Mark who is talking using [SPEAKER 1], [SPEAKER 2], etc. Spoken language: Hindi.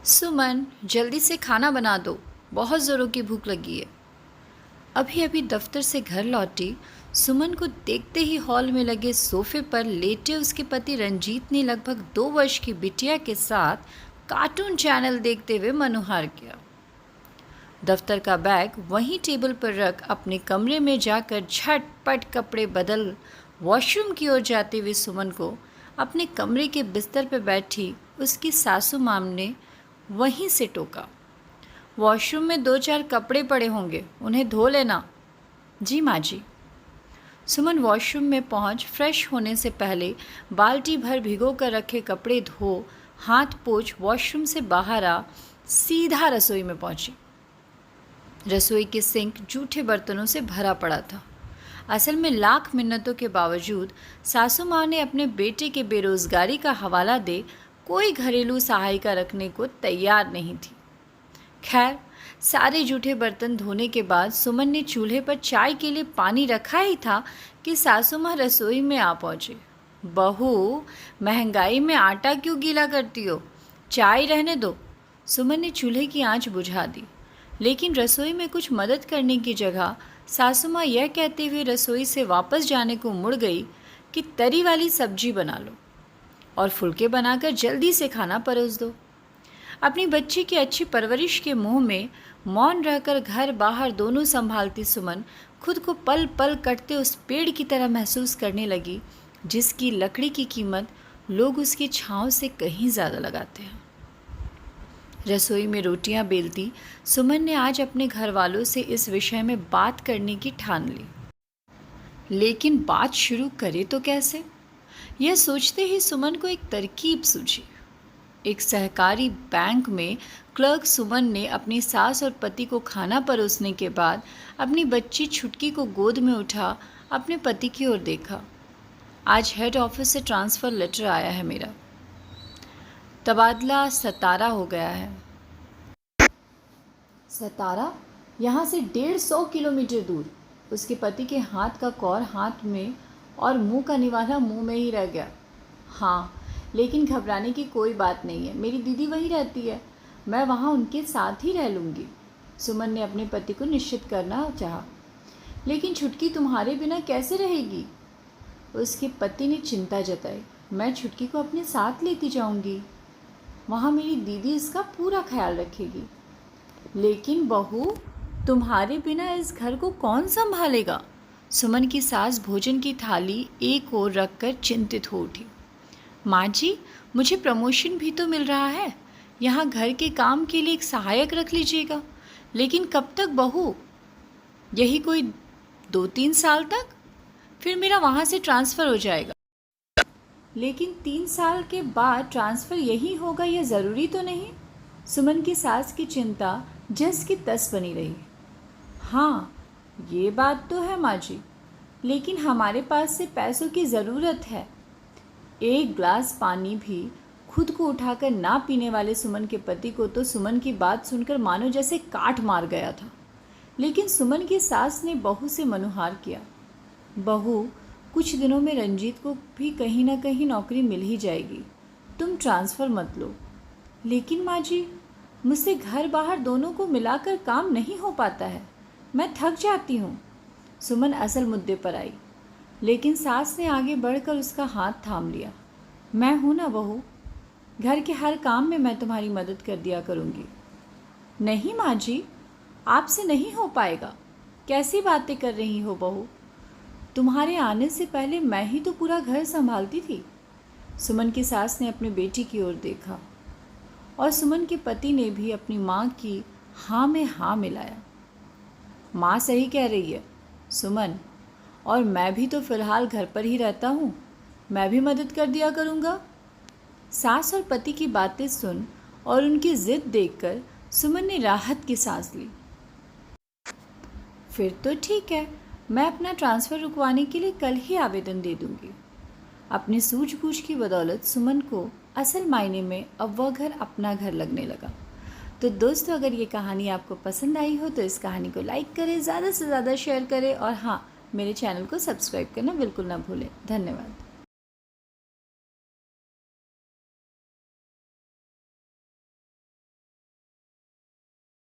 [SPEAKER 1] सुमन, जल्दी से खाना बना दो। बहुत ज़ोरों की भूख लगी है। अभी अभी दफ्तर से घर लौटी सुमन को देखते ही हॉल में लगे सोफे पर लेटे उसके पति रंजीत ने लगभग 2 वर्ष की बिटिया के साथ कार्टून चैनल देखते हुए मनोहार किया। दफ्तर का बैग वहीं टेबल पर रख अपने कमरे में जाकर झटपट कपड़े बदल वॉशरूम की ओर जाते हुए सुमन को अपने कमरे के बिस्तर पर बैठी उसकी सासू माँ ने वहीं से टोका। वॉशरूम में 2-4 कपड़े पड़े होंगे, उन्हें धो लेना। जी माँ जी। सुमन वॉशरूम में पहुंच फ्रेश होने से पहले बाल्टी भर भिगो कर रखे कपड़े धो हाथ पोंछ वॉशरूम से बाहर आ सीधा रसोई में पहुंची। रसोई के सिंक जूठे बर्तनों से भरा पड़ा था। असल में लाख मिन्नतों के बावजूद सासू माँ ने अपने बेटे के बेरोजगारी का हवाला दे कोई घरेलू सहायिका रखने को तैयार नहीं थी। खैर, सारे जूठे बर्तन धोने के बाद सुमन ने चूल्हे पर चाय के लिए पानी रखा ही था कि सासू माँ रसोई में आ पहुँचे। बहू, महंगाई में आटा क्यों गीला करती हो? चाय रहने दो। सुमन ने चूल्हे की आंच बुझा दी, लेकिन रसोई में कुछ मदद करने की जगह सासू माँ यह कहते हुए रसोई से वापस जाने को मुड़ गई कि तरी वाली सब्जी बना लो और फुलके बनाकर जल्दी से खाना परोस दो। अपनी बच्ची की अच्छी परवरिश के मुंह में मौन रहकर घर बाहर दोनों संभालती सुमन खुद को पल पल कटते उस पेड़ की तरह महसूस करने लगी जिसकी लकड़ी की कीमत लोग उसकी छांव से कहीं ज़्यादा लगाते हैं। रसोई में रोटियां बेलती सुमन ने आज अपने घर वालों से इस विषय में बात करने की ठान ली, लेकिन बात शुरू करे तो कैसे? यह सोचते ही सुमन को एक तरकीब सूझी। एक सहकारी बैंक में क्लर्क सुमन ने अपनी सास और पति को खाना परोसने के बाद अपनी बच्ची छुटकी को गोद में उठा अपने पति की ओर देखा। आज हेड ऑफिस से ट्रांसफ़र लेटर आया है मेरा। तबादला सतारा हो गया है। सतारा? यहाँ से 150 किलोमीटर दूर। उसके पति के हाथ का कौर हाथ में और मुंह का निवाला मुंह में ही रह गया। हाँ, लेकिन घबराने की कोई बात नहीं है। मेरी दीदी वहीं रहती है, मैं वहाँ उनके साथ ही रह लूँगी। सुमन ने अपने पति को निश्चित करना चाहा। लेकिन छुटकी तुम्हारे बिना कैसे रहेगी? उसके पति ने चिंता जताई। मैं छुटकी को अपने साथ लेती जाऊँगी, वहाँ मेरी दीदी इसका पूरा ख्याल रखेगी। लेकिन बहू, तुम्हारे बिना इस घर को कौन संभालेगा? सुमन की सास भोजन की थाली एक ओर रखकर चिंतित हो उठी। माँ जी, मुझे प्रमोशन भी तो मिल रहा है, यहाँ घर के काम के लिए एक सहायक रख लीजिएगा। लेकिन कब तक बहू? यही कोई 2-3 साल तक, फिर मेरा वहाँ से ट्रांसफ़र हो जाएगा। लेकिन 3 साल के बाद ट्रांसफ़र यही होगा, यह ज़रूरी तो नहीं? सुमन की सास की चिंता जस की तस बनी रही। हाँ, ये बात तो है माँ जी, लेकिन हमारे पास से पैसों की ज़रूरत है। एक ग्लास पानी भी खुद को उठाकर ना पीने वाले सुमन के पति को तो सुमन की बात सुनकर मानो जैसे काट मार गया था। लेकिन सुमन की सास ने बहू से मनोहार किया। बहू, कुछ दिनों में रंजीत को भी कहीं ना कहीं नौकरी मिल ही जाएगी, तुम ट्रांसफ़र मत लो। लेकिन माँ जी, मुझसे घर बाहर दोनों को मिलाकर काम नहीं हो पाता है, मैं थक जाती हूँ। सुमन असल मुद्दे पर आई, लेकिन सास ने आगे बढ़कर उसका हाथ थाम लिया। मैं हूँ ना बहू, घर के हर काम में मैं तुम्हारी मदद कर दिया करूँगी। नहीं माँ जी, आपसे नहीं हो पाएगा। कैसी बातें कर रही हो बहू? तुम्हारे आने से पहले मैं ही तो पूरा घर संभालती थी। सुमन की सास ने अपनी बेटी की ओर देखा और सुमन के पति ने भी अपनी माँ की हाँ में हाँ मिलाया। माँ सही कह रही है सुमन, और मैं भी तो फ़िलहाल घर पर ही रहता हूँ, मैं भी मदद कर दिया करूँगा। सास और पति की बातें सुन और उनकी ज़िद देखकर सुमन ने राहत की सांस ली। फिर तो ठीक है, मैं अपना ट्रांसफ़र रुकवाने के लिए कल ही आवेदन दे दूँगी। अपनी सूझबूझ की बदौलत सुमन को असल मायने में अब वह घर अपना घर लगने लगा। तो दोस्तों, अगर ये कहानी आपको पसंद आई हो तो इस कहानी को लाइक करें, ज़्यादा से ज़्यादा शेयर करें और हाँ, मेरे चैनल को सब्सक्राइब करना बिल्कुल ना भूलें। धन्यवाद।